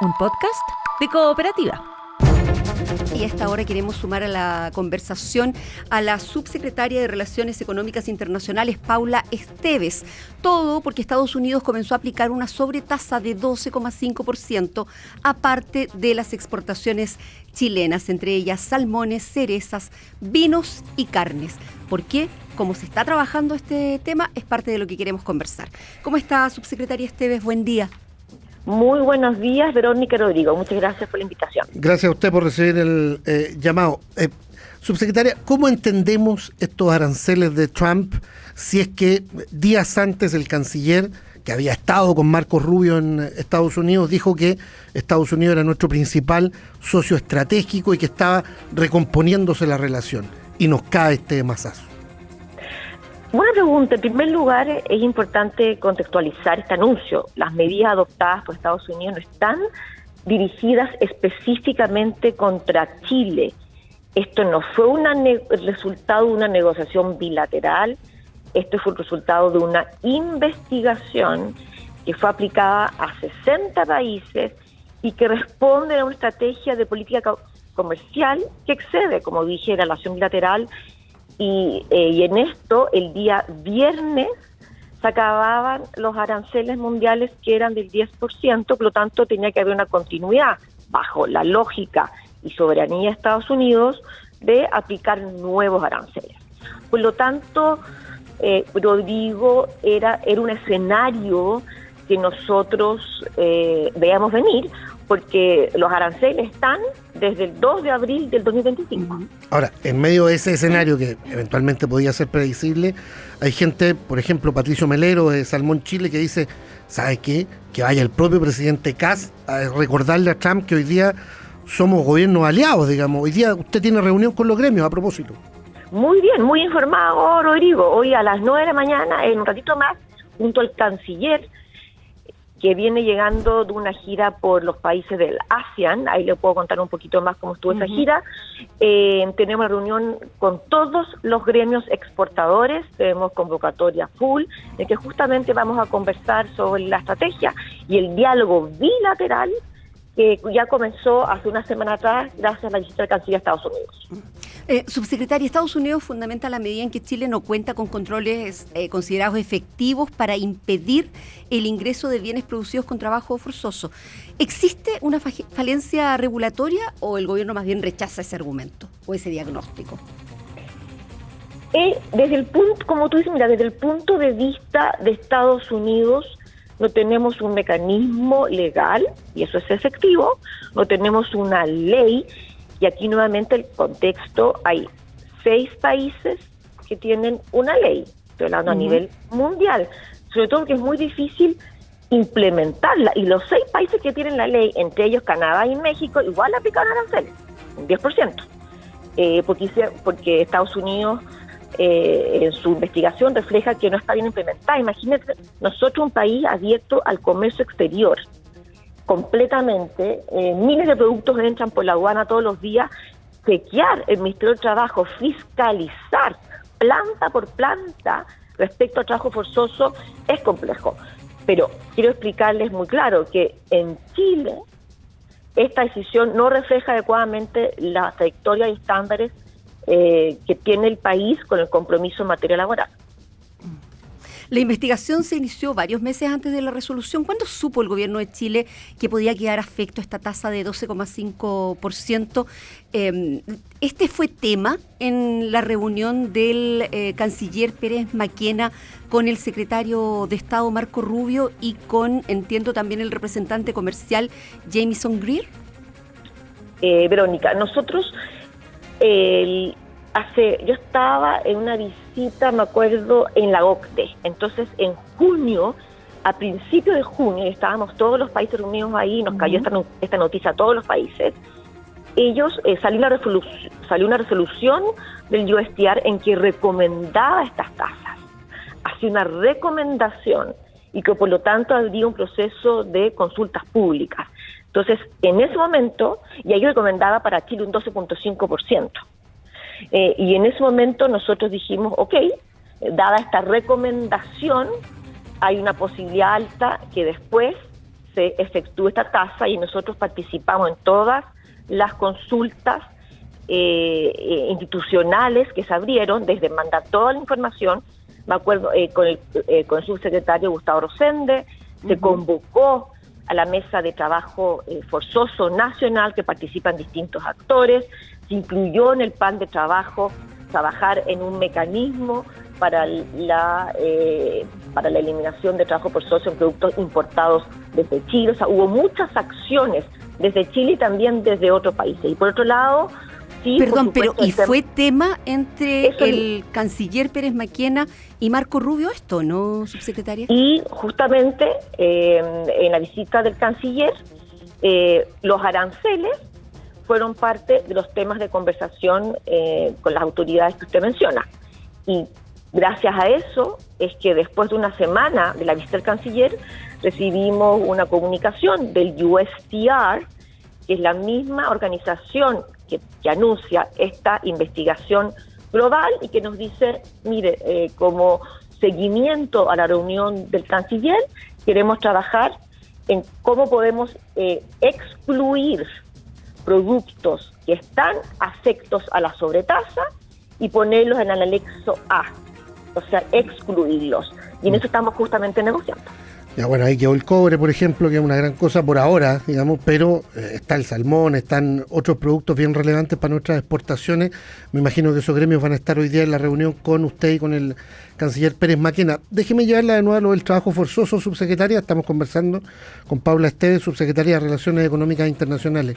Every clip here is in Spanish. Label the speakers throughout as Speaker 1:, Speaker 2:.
Speaker 1: un podcast de Cooperativa. Y a esta hora queremos sumar a la conversación a la subsecretaria de Relaciones Económicas Internacionales, Paula Estévez. Todo porque Estados Unidos comenzó a aplicar una sobretasa de 12,5%, aparte de las exportaciones chilenas, entre ellas salmones, cerezas, vinos y carnes. ¿Por qué? Como se está trabajando este tema, es parte de lo que queremos conversar. ¿Cómo está, subsecretaria Estévez? Buen día.
Speaker 2: Muy buenos días, Verónica Rodrigo. Muchas gracias por la invitación.
Speaker 3: Gracias a usted por recibir el llamado. Subsecretaria, ¿cómo entendemos estos aranceles de Trump si es que días antes el canciller, que había estado con Marco Rubio en Estados Unidos, dijo que Estados Unidos era nuestro principal socio estratégico y que estaba recomponiéndose la relación, y nos cae este mazazo?
Speaker 2: Buena pregunta. En primer lugar, es importante contextualizar este anuncio. Las medidas adoptadas por Estados Unidos no están dirigidas específicamente contra Chile. Esto no fue el resultado de una negociación bilateral. Esto fue el resultado de una investigación que fue aplicada a 60 países y que responde a una estrategia de política comercial que excede, como dije, la relación bilateral. Y en esto, el día viernes, se acababan los aranceles mundiales que eran del 10%, por lo tanto tenía que haber una continuidad bajo la lógica y soberanía de Estados Unidos de aplicar nuevos aranceles. Por lo tanto, Rodrigo, era un escenario que nosotros veíamos venir, porque los aranceles están desde el 2 de abril del 2025.
Speaker 3: Ahora, en medio de ese escenario que eventualmente podía ser predecible, hay gente, por ejemplo, Patricio Melero de Salmón Chile, que dice, ¿sabe qué? Que vaya el propio presidente Kast a recordarle a Trump que hoy día somos gobiernos aliados, digamos. Hoy día usted tiene reunión con los gremios, a propósito.
Speaker 2: Muy bien, muy informado, Rodrigo. Hoy a las 9 de la mañana, en un ratito más, junto al canciller, que viene llegando de una gira por los países del ASEAN, ahí le puedo contar un poquito más cómo estuvo esa gira. Tenemos reunión con todos los gremios exportadores, tenemos convocatoria full, de que justamente vamos a conversar sobre la estrategia y el diálogo bilateral que ya comenzó hace una semana atrás gracias a la visita del canciller a Estados Unidos.
Speaker 1: Subsecretaria, Estados Unidos fundamenta la medida en que Chile no cuenta con controles considerados efectivos para impedir el ingreso de bienes producidos con trabajo forzoso. ¿Existe una falencia regulatoria o el gobierno más bien rechaza ese argumento o ese diagnóstico?
Speaker 2: Desde el punto, como tú dices, mira, desde el punto de vista de Estados Unidos, no tenemos un mecanismo legal, y eso es efectivo, no tenemos una ley, y aquí nuevamente el contexto, hay 6 países que tienen una ley, estoy hablando a nivel mundial, sobre todo porque es muy difícil implementarla, y los 6 países que tienen la ley, entre ellos Canadá y México, igual aplican aranceles, un 10%, porque Estados Unidos en su investigación refleja que no está bien implementada. Imagínate, nosotros un país abierto al comercio exterior, completamente, miles de productos entran por la aduana todos los días, chequear el Ministerio de Trabajo, fiscalizar planta por planta respecto al trabajo forzoso es complejo. Pero quiero explicarles muy claro que en Chile esta decisión no refleja adecuadamente la trayectoria y estándares que tiene el país con el compromiso en materia laboral.
Speaker 1: La investigación se inició varios meses antes de la resolución. ¿Cuándo supo el gobierno de Chile que podía quedar afecto esta tasa de 12,5%? ¿Este fue tema en la reunión del canciller Pérez Maquena con el secretario de Estado Marco Rubio y con, entiendo, también el representante comercial Jamieson Greer?
Speaker 2: Verónica, nosotros... yo estaba en una visita, me acuerdo, en la OCDE. Entonces, en junio, a principios de junio, estábamos todos los países reunidos ahí, nos cayó esta noticia a todos los países. Ellos, salió una resolución del USTR en que recomendaba estas tasas. Hacía una recomendación y que por lo tanto habría un proceso de consultas públicas. Entonces, en ese momento, y ahí recomendaba para Chile un 12,5%. Y en ese momento nosotros dijimos, ok, dada esta recomendación, hay una posibilidad alta que después se efectúe esta tasa, y nosotros participamos en todas las consultas institucionales que se abrieron, desde mandar toda la información. Me acuerdo con el subsecretario Gustavo Rosende, se convocó a la mesa de trabajo forzoso nacional, que participan distintos actores, se incluyó en el plan de trabajo trabajar en un mecanismo para la eliminación de trabajo forzoso en productos importados desde Chile. O sea, hubo muchas acciones desde Chile y también desde otros países. Y por otro lado, sí...
Speaker 1: Perdón, pero ¿y fue tema entre el canciller Pérez Maquena y Marco Rubio esto, no, subsecretaria?
Speaker 2: Y justamente en la visita del canciller, los aranceles fueron parte de los temas de conversación con las autoridades que usted menciona. Y gracias a eso es que después de una semana de la visita del canciller recibimos una comunicación del USTR, que es la misma organización que anuncia esta investigación global y que nos dice, mire, como seguimiento a la reunión del canciller, queremos trabajar en cómo podemos excluir productos que están afectos a la sobretasa y ponerlos en el anexo A, o sea, excluirlos. Y en eso estamos justamente negociando.
Speaker 3: Ya, bueno, ahí quedó el cobre, por ejemplo, que es una gran cosa por ahora, digamos, pero está el salmón, están otros productos bien relevantes para nuestras exportaciones. Me imagino que esos gremios van a estar hoy día en la reunión con usted y con el canciller Pérez Maquena. Déjeme llevarla de nuevo a lo del trabajo forzoso, subsecretaria. Estamos conversando con Paula Esteves, subsecretaria de Relaciones Económicas Internacionales.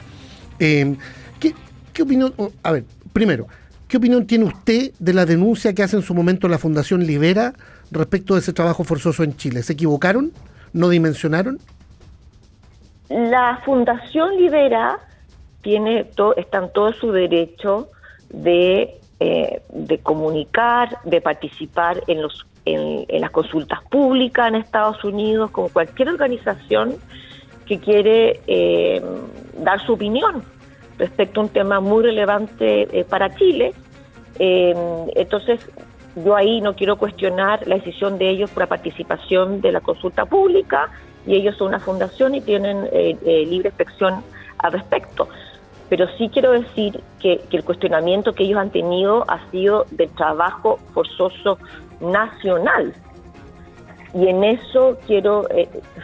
Speaker 3: ¿Qué opinión? A ver, primero, ¿qué opinión tiene usted de la denuncia que hace en su momento la Fundación Libera respecto de ese trabajo forzoso en Chile? ¿Se equivocaron? ¿No dimensionaron?
Speaker 2: La Fundación Libera está en todo su derecho de comunicar, de participar en las consultas públicas en Estados Unidos, como cualquier organización que quiere dar su opinión respecto a un tema muy relevante para Chile. Entonces, yo ahí no quiero cuestionar la decisión de ellos por la participación de la consulta pública, y ellos son una fundación y tienen libre expresión al respecto. Pero sí quiero decir que el cuestionamiento que ellos han tenido ha sido del trabajo forzoso nacional. Y en eso quiero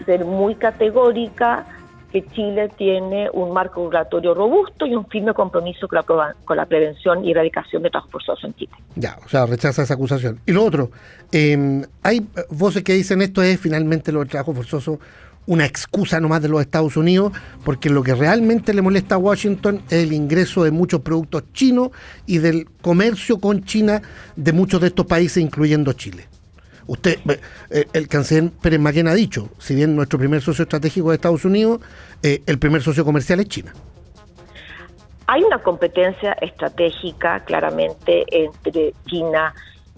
Speaker 2: ser muy categórica, que Chile tiene un marco regulatorio robusto y un firme compromiso con la prevención y erradicación de trabajo forzoso en Chile.
Speaker 3: Ya, o sea, rechaza esa acusación. Y lo otro, hay voces que dicen esto es finalmente lo del trabajo forzoso una excusa nomás de los Estados Unidos, porque lo que realmente le molesta a Washington es el ingreso de muchos productos chinos y del comercio con China de muchos de estos países, incluyendo Chile. Usted, el canciller Pérez Maquena ha dicho, si bien nuestro primer socio estratégico es Estados Unidos, el primer socio comercial es China.
Speaker 2: Hay una competencia estratégica claramente entre China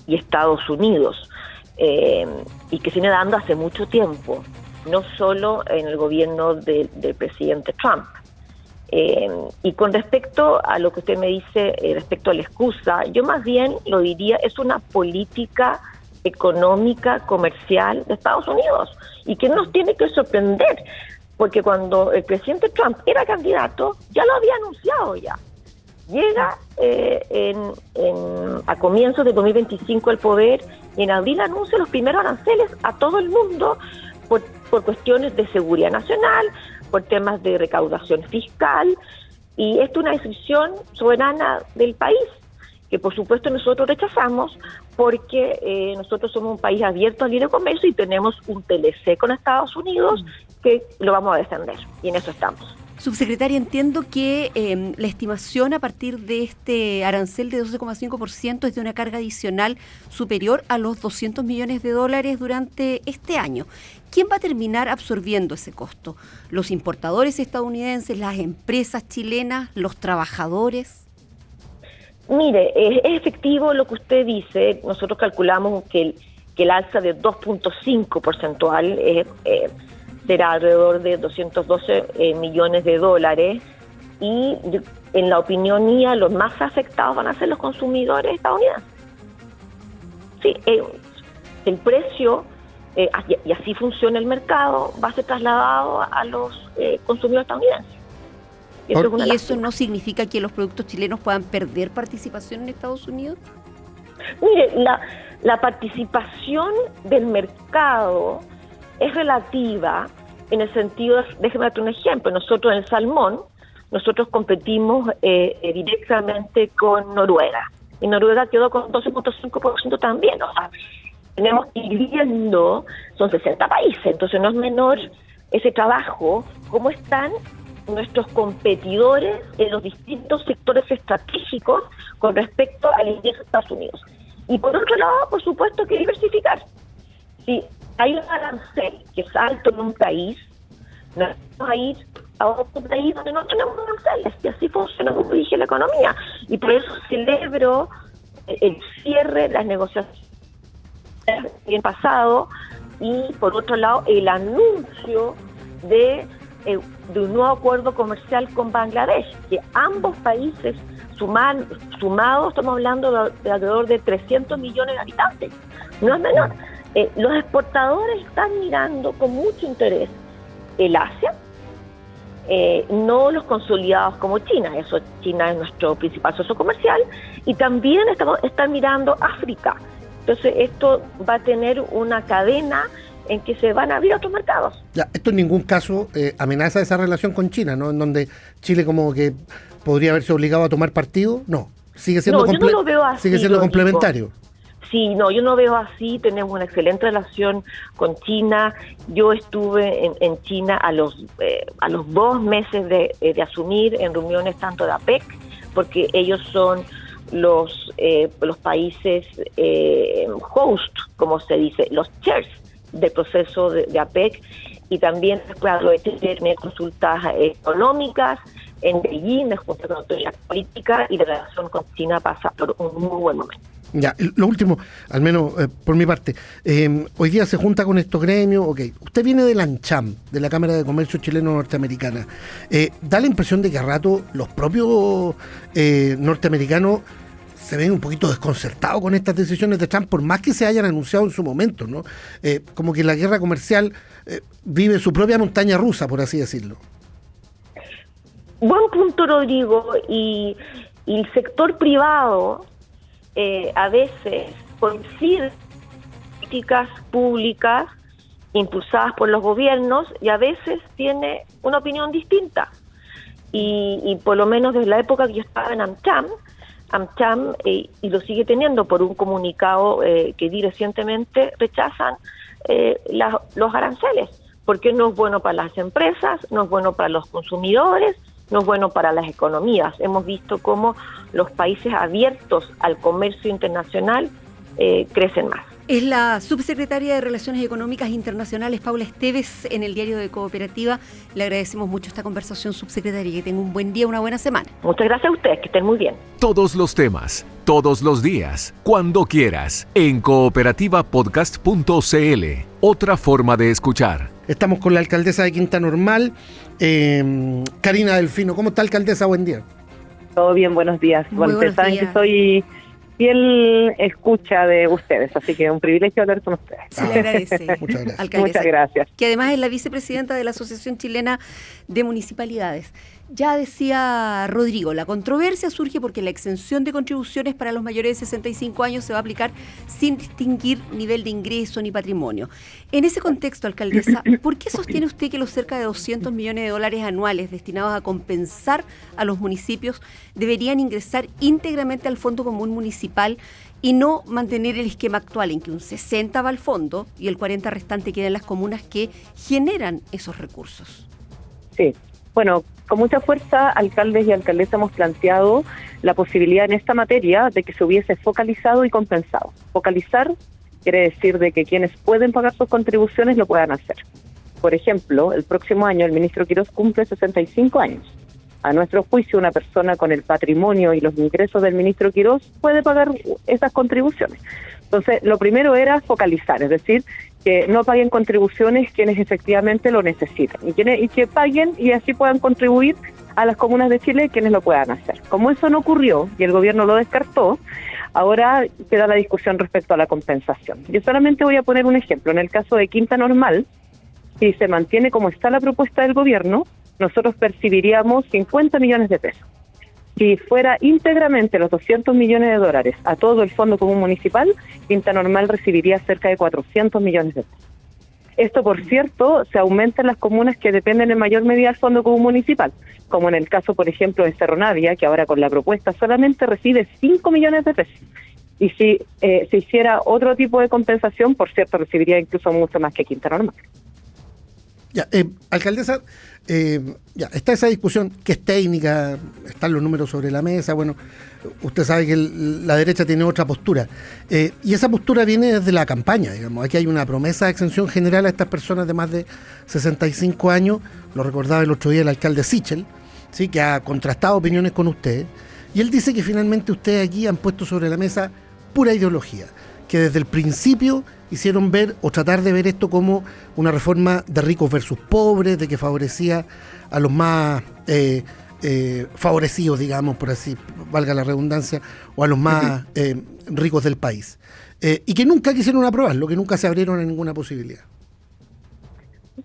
Speaker 2: y Estados Unidos, y que se viene dando hace mucho tiempo, no solo en el gobierno del presidente Trump. Y con respecto a lo que usted me dice respecto a la excusa, yo más bien lo diría, es una política económica, comercial de Estados Unidos, y que nos tiene que sorprender, porque cuando el presidente Trump era candidato, ya lo había anunciado ya. Llega a comienzos de 2025 al poder, y en abril anuncia los primeros aranceles a todo el mundo por cuestiones de seguridad nacional, por temas de recaudación fiscal, y esto es una decisión soberana del país, que por supuesto nosotros rechazamos, porque nosotros somos un país abierto al libre comercio y tenemos un TLC con Estados Unidos que lo vamos a defender, y en eso estamos.
Speaker 1: Subsecretaria, entiendo que la estimación a partir de este arancel de 12,5% es de una carga adicional superior a los $200 millones durante este año. ¿Quién va a terminar absorbiendo ese costo? ¿Los importadores estadounidenses, las empresas chilenas, los trabajadores?
Speaker 2: Mire, es efectivo lo que usted dice. Nosotros calculamos que el alza de 2.5 porcentual será alrededor de $212 millones, y en la opinión mía los más afectados van a ser los consumidores estadounidenses. Sí, el precio y así funciona el mercado, va a ser trasladado a los consumidores estadounidenses.
Speaker 1: ¿Y eso no significa que los productos chilenos puedan perder participación en Estados Unidos?
Speaker 2: Mire, la participación del mercado es relativa en el sentido, déjeme darte un ejemplo, nosotros en el salmón, nosotros competimos directamente con Noruega, y Noruega quedó con 12.5% también, o sea, tenemos que ir viendo, son 60 países, entonces no es menor ese trabajo, cómo están nuestros competidores en los distintos sectores estratégicos con respecto al ingreso de Estados Unidos. Y por otro lado, por supuesto, que diversificar. Si hay un arancel que es alto en un país, no vamos a ir a otro país donde no tenemos aranceles, y así funciona, como dije, la economía. Y por eso celebro el cierre de las negociaciones el pasado, y por otro lado el anuncio de un nuevo acuerdo comercial con Bangladesh, que ambos países sumados estamos hablando de alrededor de 300 millones de habitantes, no es menor. Los exportadores están mirando con mucho interés el Asia, no los consolidados como China, China es nuestro principal socio comercial, y también están mirando África. Entonces esto va a tener una cadena en que se van a abrir otros mercados.
Speaker 3: Ya, esto en ningún caso amenaza esa relación con China, ¿no? En donde Chile como que podría haberse obligado a tomar partido, no. Sigue siendo,
Speaker 2: yo no lo veo así,
Speaker 3: sigue siendo complementario.
Speaker 2: Sí, no, yo no veo así, tenemos una excelente relación con China. Yo estuve en China a los 2 meses de asumir en reuniones tanto de APEC, porque ellos son los países host, como se dice, los chairs del proceso de APEC, y también aproveché de tener consultas económicas en Beijing, junto con autoridad política, y la relación con China pasa por un muy buen momento.
Speaker 3: Ya, lo último, al menos por mi parte, hoy día se junta con estos gremios, usted viene de la ANCHAM, de la Cámara de Comercio Chileno-Norteamericana, da la impresión de que a rato los propios norteamericanos se ven un poquito desconcertados con estas decisiones de Trump, por más que se hayan anunciado en su momento, ¿no? Como que la guerra comercial vive su propia montaña rusa, por así decirlo.
Speaker 2: Buen punto, Rodrigo, y el sector privado a veces coincide con políticas públicas impulsadas por los gobiernos, y a veces tiene una opinión distinta. Y por lo menos desde la época que yo estaba en AmCham, y lo sigue teniendo por un comunicado que di recientemente, rechazan los aranceles, porque no es bueno para las empresas, no es bueno para los consumidores, no es bueno para las economías. Hemos visto cómo los países abiertos al comercio internacional crecen más.
Speaker 1: Es la subsecretaria de Relaciones Económicas Internacionales, Paula Esteves, en el Diario de Cooperativa. Le agradecemos mucho esta conversación, subsecretaria, que tenga un buen día, una buena semana.
Speaker 2: Muchas gracias a ustedes, que estén muy bien.
Speaker 4: Todos los temas, todos los días, cuando quieras, en cooperativapodcast.cl. Otra forma de escuchar.
Speaker 3: Estamos con la alcaldesa de Quinta Normal, Karina Delfino. ¿Cómo está, alcaldesa? Buen día.
Speaker 5: Todo bien, buenos días.
Speaker 1: Muy buenos días.
Speaker 5: Saben que soy fiel escucha de ustedes, así que es un privilegio hablar con ustedes.
Speaker 1: Se le agradece.
Speaker 3: Muchas gracias.
Speaker 1: Alcaldesa,
Speaker 5: muchas gracias.
Speaker 1: Que además es la vicepresidenta de la Asociación Chilena de Municipalidades. Ya decía Rodrigo, la controversia surge porque la exención de contribuciones para los mayores de 65 años se va a aplicar sin distinguir nivel de ingreso ni patrimonio. En ese contexto, alcaldesa, ¿por qué sostiene usted que los cerca de 200 millones de dólares anuales destinados a compensar a los municipios deberían ingresar íntegramente al Fondo Común Municipal y no mantener el esquema actual en que un 60 va al fondo y el 40 restante queda en las comunas que generan esos recursos?
Speaker 5: Sí, bueno, con mucha fuerza, alcaldes y alcaldesas hemos planteado la posibilidad en esta materia de que se hubiese focalizado y compensado. Focalizar quiere decir de que quienes pueden pagar sus contribuciones lo puedan hacer. Por ejemplo, el próximo año el ministro Quirós cumple 65 años. A nuestro juicio, una persona con el patrimonio y los ingresos del ministro Quirós puede pagar esas contribuciones. Entonces, lo primero era focalizar, es decir, que no paguen contribuciones quienes efectivamente lo necesitan y que paguen y así puedan contribuir a las comunas de Chile quienes lo puedan hacer. Como eso no ocurrió y el gobierno lo descartó, Ahora queda la discusión respecto a la compensación. Yo solamente voy a poner un ejemplo. En el caso de Quinta Normal, si se mantiene como está la propuesta del gobierno, nosotros percibiríamos 50 millones de pesos. Si fuera íntegramente los 200 millones de dólares a todo el Fondo Común Municipal, Quinta Normal recibiría cerca de 400 millones de pesos. Esto, por cierto, se aumenta en las comunas que dependen en mayor medida del Fondo Común Municipal, como en el caso, por ejemplo, de Cerro Navia, que ahora con la propuesta solamente recibe 5 millones de pesos. Y si se hiciera otro tipo de compensación, por cierto, recibiría incluso mucho más que Quinta Normal.
Speaker 3: Ya, alcaldesa, ya está esa discusión que es técnica, están los números sobre la mesa, bueno, usted sabe que la derecha tiene otra postura, y esa postura viene desde la campaña, digamos. Aquí hay una promesa de exención general a estas personas de más de 65 años, lo recordaba el otro día el alcalde Sichel, ¿sí?, que ha contrastado opiniones con ustedes, y él dice que finalmente ustedes aquí han puesto sobre la mesa pura ideología, que desde el principio hicieron ver o tratar de ver esto como una reforma de ricos versus pobres, de que favorecía a los más favorecidos, digamos, por así valga la redundancia, o a los más ricos del país. Y que nunca quisieron aprobarlo, que nunca se abrieron a ninguna posibilidad.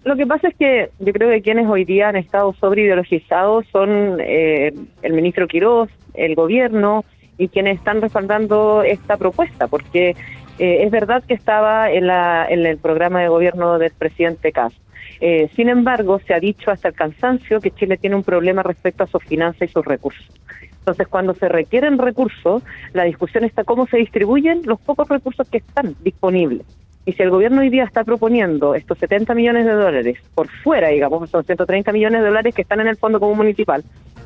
Speaker 5: Lo que pasa es que yo creo que quienes hoy día han estado sobreideologizados son el ministro Quirós, el gobierno, y quienes están respaldando esta propuesta, porque es verdad que estaba en el programa de gobierno del presidente Kast. Sin embargo, se ha dicho hasta el cansancio que Chile tiene un problema respecto a sus finanzas y sus recursos. Entonces, cuando se requieren recursos, la discusión está cómo se distribuyen los pocos recursos que están disponibles. Y si el gobierno hoy día está proponiendo estos 70 millones de dólares por fuera, digamos, son 130 millones de dólares que están en el Fondo Común Municipal,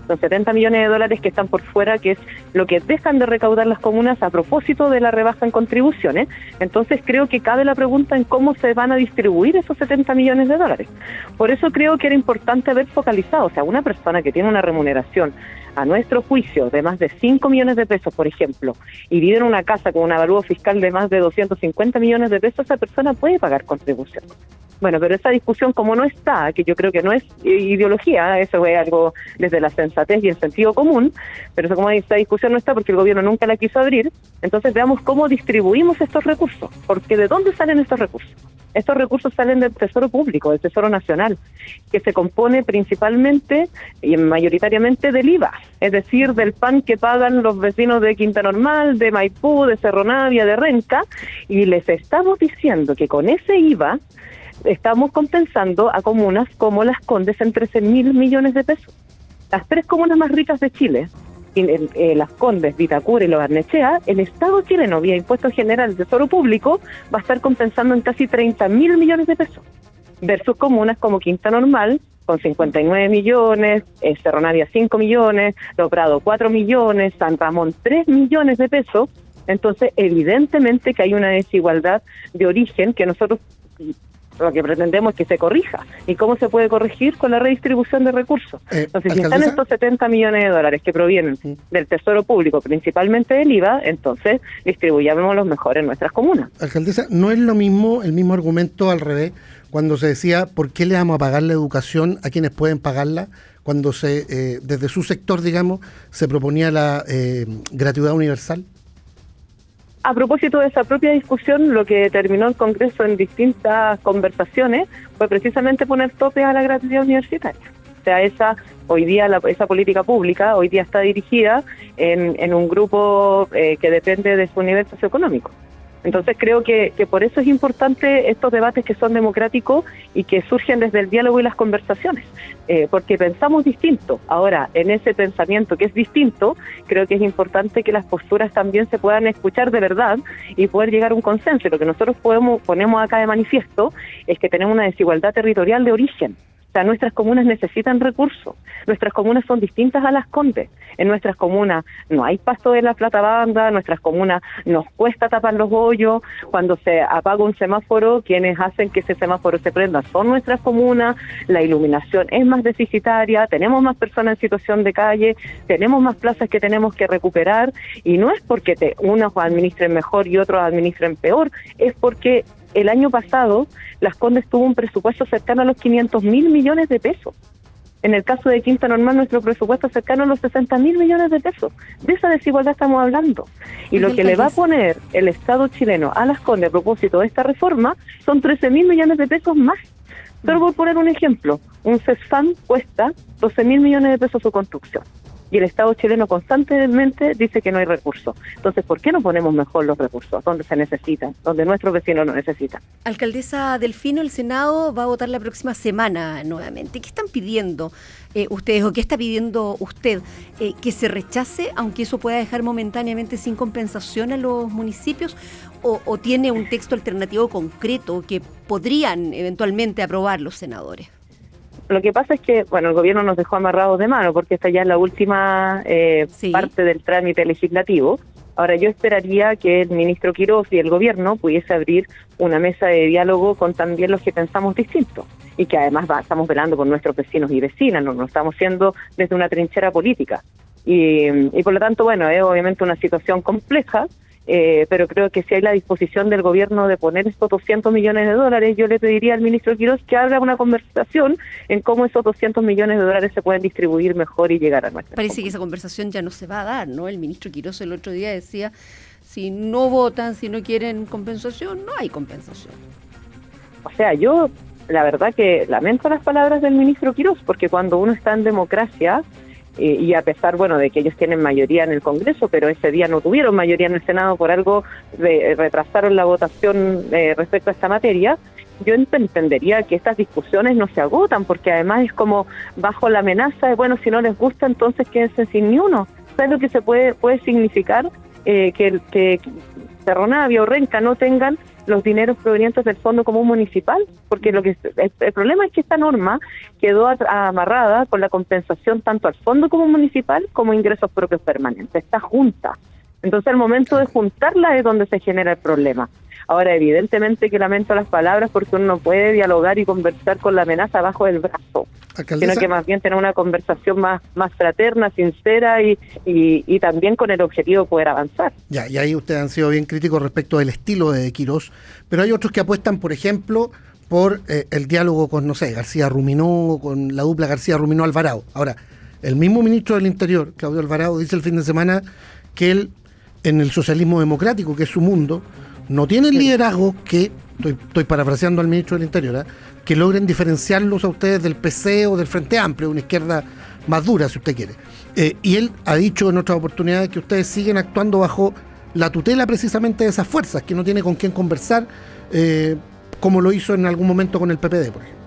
Speaker 5: son 70 millones de dólares que están por fuera, que es lo que dejan de recaudar las comunas a propósito de la rebaja en contribuciones. Entonces creo que cabe la pregunta en cómo se van a distribuir esos 70 millones de dólares. Por eso creo que era importante haber focalizado, o sea, una persona que tiene una remuneración a nuestro juicio de más de 5 millones de pesos, por ejemplo, y vive en una casa con un avalúo fiscal de más de 250 millones de pesos, esa persona puede pagar contribución. Bueno, pero esa discusión como no está, que yo creo que no es ideología, eso es algo desde la sensatez y el sentido común, pero como esta discusión no está porque el gobierno nunca la quiso abrir, entonces veamos cómo distribuimos estos recursos, porque ¿de dónde salen estos recursos? Estos recursos salen del Tesoro Público, del Tesoro Nacional, que se compone principalmente y mayoritariamente del IVA, es decir, del PAN que pagan los vecinos de Quinta Normal, de Maipú, de Cerro Navia, de Renca, y les estamos diciendo que con ese IVA estamos compensando a comunas como Las Condes en 13.000 millones de pesos. Las 3 comunas más ricas de Chile, Las Condes, Vitacura y Lo Barnechea, el Estado chileno, vía Impuesto General del Tesoro Público, va a estar compensando en casi 30.000 millones de pesos, versus comunas como Quinta Normal, con 59 millones, Cerro Navia 5 millones, Lo Prado 4 millones, San Ramón 3 millones de pesos. Entonces, evidentemente que hay una desigualdad de origen que nosotros lo que pretendemos es que se corrija. ¿Y cómo se puede corregir? Con la redistribución de recursos. Entonces, si están estos 70 millones de dólares que provienen del Tesoro Público, principalmente del IVA, entonces distribuyamos los mejor en nuestras comunas.
Speaker 3: Alcaldesa, ¿no es lo mismo, el mismo argumento al revés, cuando se decía por qué le vamos a pagar la educación a quienes pueden pagarla, cuando desde su sector, digamos, se proponía la gratuidad universal?
Speaker 5: A propósito de esa propia discusión, lo que determinó el Congreso en distintas conversaciones fue precisamente poner tope a la gratuidad universitaria. O sea, esa política pública hoy día está dirigida en un grupo que depende de su nivel socioeconómico. Entonces creo que por eso es importante estos debates que son democráticos y que surgen desde el diálogo y las conversaciones, porque pensamos distinto. Ahora, en ese pensamiento que es distinto, creo que es importante que las posturas también se puedan escuchar de verdad y poder llegar a un consenso. Y lo que nosotros ponemos acá de manifiesto es que tenemos una desigualdad territorial de origen. O sea, nuestras comunas necesitan recursos. Nuestras comunas son distintas a Las Condes. En nuestras comunas no hay pasto de la plata banda, en nuestras comunas nos cuesta tapar los hoyos. Cuando se apaga un semáforo, quienes hacen que ese semáforo se prenda son nuestras comunas. La iluminación es más deficitaria, tenemos más personas en situación de calle, tenemos más plazas que tenemos que recuperar. Y no es porque unos administren mejor y otros administren peor, es porque el año pasado Las Condes tuvo un presupuesto cercano a los 500.000 millones de pesos. En el caso de Quinta Normal, nuestro presupuesto es cercano a los 60.000 millones de pesos. De esa desigualdad estamos hablando. Y lo que le va a poner el Estado chileno a Las Condes a propósito de esta reforma son 13.000 millones de pesos más. Pero por poner un ejemplo, un CESFAM cuesta 12.000 millones de pesos su construcción. Y el Estado chileno constantemente dice que no hay recursos. Entonces, ¿por qué no ponemos mejor los recursos donde se necesitan, donde nuestros vecinos lo necesitan?
Speaker 1: Alcaldesa Delfino, el Senado va a votar la próxima semana nuevamente. ¿Qué están pidiendo ustedes o qué está pidiendo usted? ¿Que se rechace, aunque eso pueda dejar momentáneamente sin compensación a los municipios? ¿O tiene un texto alternativo concreto que podrían eventualmente aprobar los senadores?
Speaker 5: Lo que pasa es que, bueno, el gobierno nos dejó amarrados de mano porque esta ya es la última parte del trámite legislativo. Ahora, yo esperaría que el ministro Quirós y el gobierno pudiese abrir una mesa de diálogo con también los que pensamos distinto y que además estamos velando por nuestros vecinos y vecinas, no lo estamos haciendo desde una trinchera política. Y por lo tanto, bueno, es obviamente una situación compleja, pero creo que si hay la disposición del gobierno de poner estos 200 millones de dólares, yo le pediría al ministro Quirós que abra una conversación en cómo esos 200 millones de dólares se pueden distribuir mejor y llegar a nuestra
Speaker 1: Parece que esa conversación ya no se va a dar, ¿no? El ministro Quirós el otro día decía, si no votan, si no quieren compensación, no hay compensación.
Speaker 5: O sea, yo la verdad que lamento las palabras del ministro Quirós, porque cuando uno está en democracia, y a pesar, bueno, de que ellos tienen mayoría en el Congreso, pero ese día no tuvieron mayoría en el Senado, por algo retrasaron la votación respecto a esta materia, yo entendería que estas discusiones no se agotan, porque además es como bajo la amenaza de, bueno, si no les gusta, entonces quédense sin ni uno. ¿Sabes lo que se puede significar? Que Cerro Navia o Renca no tengan los dineros provenientes del Fondo Común Municipal, porque el problema es que esta norma quedó amarrada con la compensación tanto al Fondo Común Municipal como ingresos propios permanentes, está junta. Entonces, al momento de juntarla es donde se genera el problema. Ahora, evidentemente que lamento las palabras porque uno no puede dialogar y conversar con la amenaza bajo el brazo,
Speaker 3: Alcaldesa,
Speaker 5: sino que más bien tener una conversación más fraterna, sincera y también con el objetivo de poder avanzar.
Speaker 3: Ya, y ahí ustedes han sido bien críticos respecto del estilo de Quirós, pero hay otros que apuestan, por ejemplo, por el diálogo con, no sé, García Ruminó, con la dupla García Ruminó-Alvarado. Ahora, el mismo ministro del Interior, Claudio Alvarado, dice el fin de semana que él, en el socialismo democrático, que es su mundo, no tiene el liderazgo que, estoy parafraseando al ministro del Interior, que logren diferenciarlos a ustedes del PC o del Frente Amplio, una izquierda más dura, si usted quiere. Y él ha dicho en otras oportunidades que ustedes siguen actuando bajo la tutela precisamente de esas fuerzas, que no tiene con quién conversar, como lo hizo en algún momento con el PPD, por ejemplo.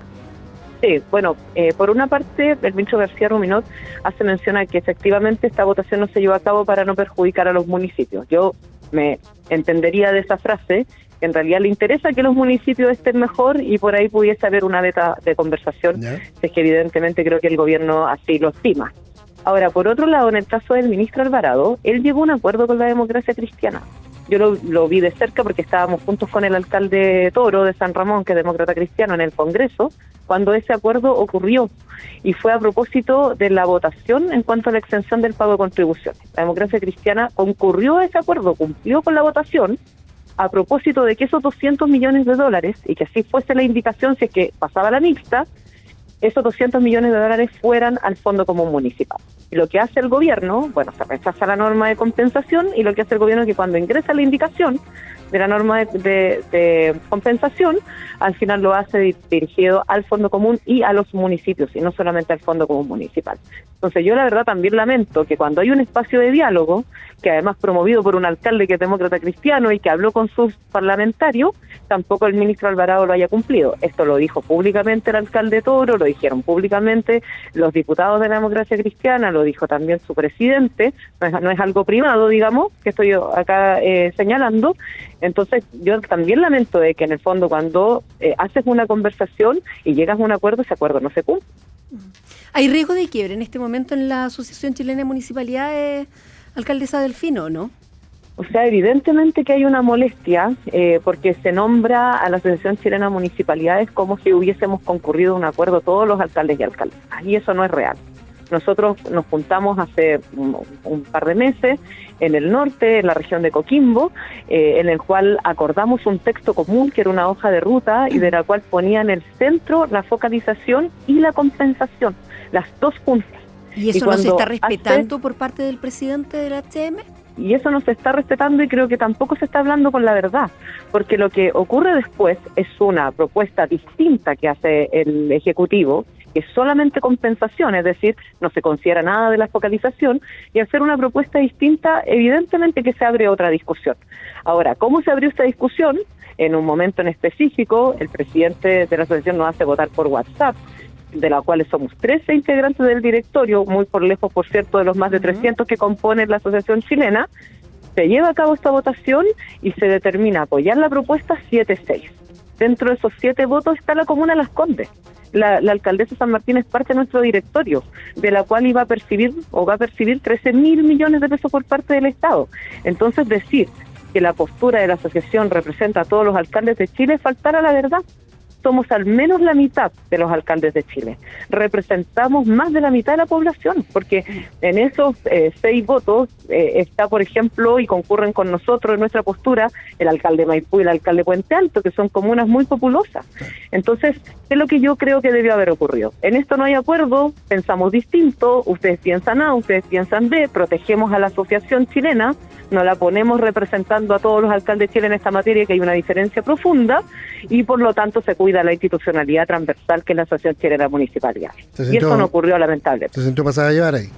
Speaker 5: Sí, bueno, por una parte, el ministro García Ruminot hace mención a que efectivamente esta votación no se llevó a cabo para no perjudicar a los municipios. Yo me entendería de esa frase que en realidad le interesa que los municipios estén mejor y por ahí pudiese haber una beta de conversación, es que evidentemente creo que el gobierno así lo estima. Ahora, por otro lado, en el caso del ministro Alvarado, él llegó a un acuerdo con la Democracia Cristiana. Yo lo vi de cerca porque estábamos juntos con el alcalde Toro de San Ramón, que es demócrata cristiano, en el Congreso, cuando ese acuerdo ocurrió. Y fue a propósito de la votación en cuanto a la exención del pago de contribuciones. La Democracia Cristiana concurrió a ese acuerdo, cumplió con la votación, a propósito de que esos 200 millones de dólares, y que así fuese la indicación si es que pasaba la mixta, esos 200 millones de dólares fueran al Fondo Común Municipal. Y lo que hace el gobierno, bueno, se rechaza la norma de compensación, y lo que hace el gobierno es que cuando ingresa la indicación de la norma de compensación, al final lo hace dirigido al Fondo Común y a los municipios, y no solamente al Fondo Común Municipal. Entonces yo la verdad también lamento que cuando hay un espacio de diálogo, que además promovido por un alcalde que es demócrata cristiano y que habló con sus parlamentarios, tampoco el ministro Alvarado lo haya cumplido. Esto lo dijo públicamente el alcalde Toro, lo dijeron públicamente los diputados de la Democracia Cristiana, lo dijo también su presidente, no es algo privado, digamos, que estoy acá señalando. Entonces yo también lamento de que en el fondo cuando haces una conversación y llegas a un acuerdo, ese acuerdo no se cumple.
Speaker 1: ¿Hay riesgo de quiebre en este momento en la Asociación Chilena de Municipalidades, alcaldesa Delfino, no?
Speaker 5: O sea, evidentemente que hay una molestia porque se nombra a la Asociación Chilena de Municipalidades como si hubiésemos concurrido a un acuerdo todos los alcaldes y alcaldesas, y eso no es real. Nosotros nos juntamos hace un par de meses en el norte, en la región de Coquimbo, en el cual acordamos un texto común que era una hoja de ruta y de la cual ponía en el centro la focalización y la compensación. las dos juntas.
Speaker 1: ¿Y eso no se está respetando por parte del presidente del HM?
Speaker 5: Y eso no se está respetando, y creo que tampoco se está hablando con la verdad, porque lo que ocurre después es una propuesta distinta que hace el Ejecutivo, que es solamente compensación, es decir, no se considera nada de la focalización, y hacer una propuesta distinta, evidentemente que se abre otra discusión. Ahora, ¿cómo se abrió esta discusión? En un momento en específico, el presidente de la asociación nos hace votar por WhatsApp, de la cual somos 13 integrantes del directorio, muy por lejos, por cierto, de los más de 300 que componen la asociación chilena. Se lleva a cabo esta votación y se determina apoyar la propuesta 7-6. Dentro de esos 7 votos está la comuna Las Condes. La alcaldesa San Martín es parte de nuestro directorio, de la cual va a percibir 13.000 millones de pesos por parte del Estado. Entonces, decir que la postura de la asociación representa a todos los alcaldes de Chile es faltar a la verdad. Somos al menos la mitad de los alcaldes de Chile. Representamos más de la mitad de la población, porque en esos 6 votos está, por ejemplo, y concurren con nosotros en nuestra postura, el alcalde Maipú y el alcalde Puente Alto, que son comunas muy populosas. Entonces, es lo que yo creo que debió haber ocurrido. En esto no hay acuerdo, pensamos distinto, ustedes piensan A, ustedes piensan B, protegemos a la asociación chilena, no la ponemos representando a todos los alcaldes de Chile en esta materia, que hay una diferencia profunda, y por lo tanto se cuida la institucionalidad transversal que es la Asociación Chilena de Municipalidad. Y eso no ocurrió, lamentablemente.
Speaker 3: ¿Se sintió pasada a llevar ahí?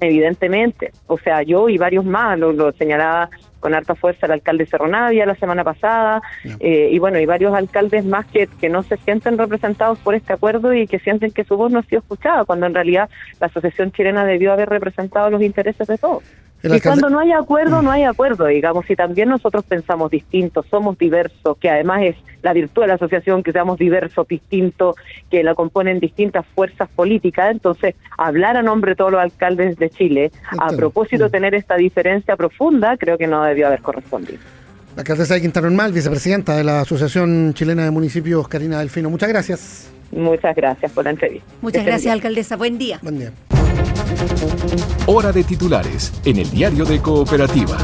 Speaker 5: Evidentemente. O sea, yo y varios más, lo señalaba con harta fuerza el alcalde Cerro Navia la semana pasada, y bueno, y varios alcaldes más que no se sienten representados por este acuerdo y que sienten que su voz no ha sido escuchada, cuando en realidad la Asociación Chilena debió haber representado los intereses de todos. Y cuando no hay acuerdo, no hay acuerdo, digamos, y también nosotros pensamos distintos, somos diversos, que además es la virtud de la asociación, que seamos diversos, distintos, que la componen distintas fuerzas políticas. Entonces, hablar a nombre de todos los alcaldes de Chile, a propósito de tener esta diferencia profunda, creo que no debió haber correspondido.
Speaker 3: La alcaldesa de Quintana Normal, vicepresidenta de la Asociación Chilena de Municipios, Karina Delfino, muchas gracias.
Speaker 5: Muchas gracias por la entrevista.
Speaker 1: Muchas gracias, alcaldesa. Buen día.
Speaker 3: Buen día.
Speaker 4: Hora de titulares en el Diario de Cooperativa.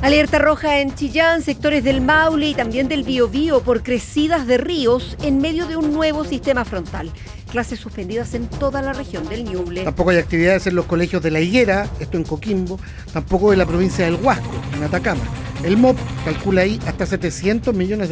Speaker 1: Alerta roja en Chillán, sectores del Maule y también del Biobío por crecidas de ríos en medio de un nuevo sistema frontal. Clases suspendidas en toda la región del Ñuble.
Speaker 3: Tampoco hay actividades en los colegios de La Higuera, esto en Coquimbo, tampoco en la provincia del Huasco, en Atacama. El MOP calcula ahí hasta $700 millones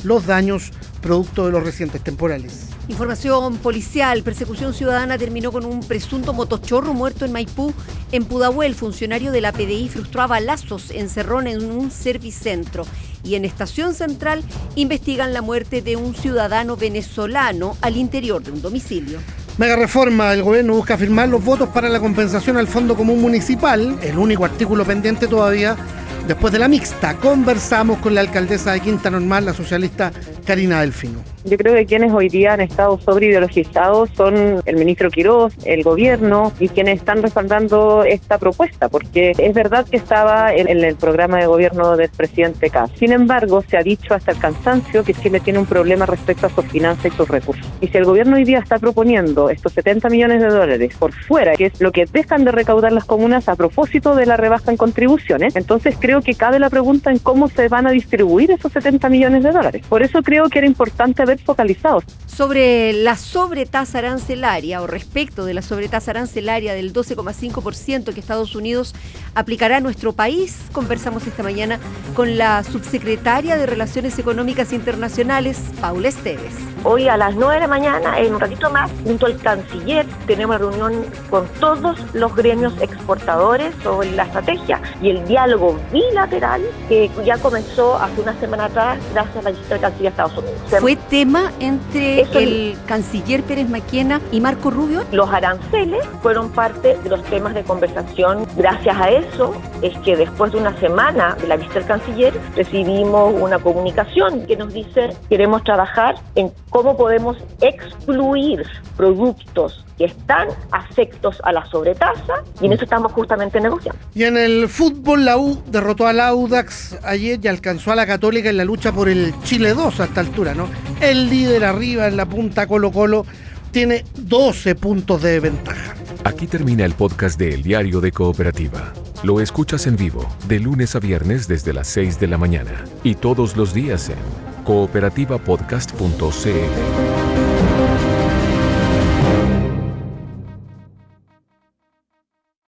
Speaker 3: los daños producto de los recientes temporales.
Speaker 1: Información policial. Persecución ciudadana terminó con un presunto motochorro muerto en Maipú. En Pudahuel, el funcionario de la PDI frustró a balazos en Cerrón en un servicentro. Y en Estación Central investigan la muerte de un ciudadano venezolano al interior de un domicilio.
Speaker 3: Mega reforma. El gobierno busca firmar los votos para la compensación al Fondo Común Municipal, el único artículo pendiente todavía. Después de la mixta, conversamos con la alcaldesa de Quintana Normal, la socialista Karina Delfino.
Speaker 5: Yo creo que quienes hoy día han estado sobreideologizados son el ministro Quirós, el gobierno y quienes están respaldando esta propuesta, porque es verdad que estaba en el programa de gobierno del presidente Kast. Sin embargo, se ha dicho hasta el cansancio que Chile tiene un problema respecto a sus finanzas y sus recursos. Y si el gobierno hoy día está proponiendo estos $70 millones por fuera, que es lo que dejan de recaudar las comunas a propósito de la rebaja en contribuciones, entonces creo que cabe la pregunta en cómo se van a distribuir esos $70 millones. Por eso creo que era importante haber focalizados.
Speaker 1: Sobre la sobretasa arancelaria o respecto de la sobretasa arancelaria del 12,5% que Estados Unidos aplicará a nuestro país, conversamos esta mañana con la subsecretaria de Relaciones Económicas Internacionales, Paula Esteves.
Speaker 2: Hoy a las 9 de la mañana, en un ratito más, junto al canciller, tenemos una reunión con todos los gremios exportadores sobre la estrategia y el diálogo bilateral que ya comenzó hace una semana atrás gracias a la visita del canciller de Estados Unidos.
Speaker 1: ¿Fue tema entre el canciller Pérez Maquena y Marco Rubio?
Speaker 2: Los aranceles fueron parte de los temas de conversación. Gracias a eso es que después de una semana de la visita del canciller recibimos una comunicación que nos dice: queremos trabajar en cómo podemos excluir productos que están afectos a la sobretasa, y en eso estamos justamente negociando.
Speaker 3: Y en el fútbol, la U derrotó al Audax ayer y alcanzó a la Católica en la lucha por el Chile 2 a esta altura, ¿no? El líder arriba en la punta, Colo-Colo, tiene 12 puntos de ventaja.
Speaker 4: Aquí termina el podcast de El Diario de Cooperativa. Lo escuchas en vivo de lunes a viernes desde las 6 de la mañana y todos los días en cooperativapodcast.cl.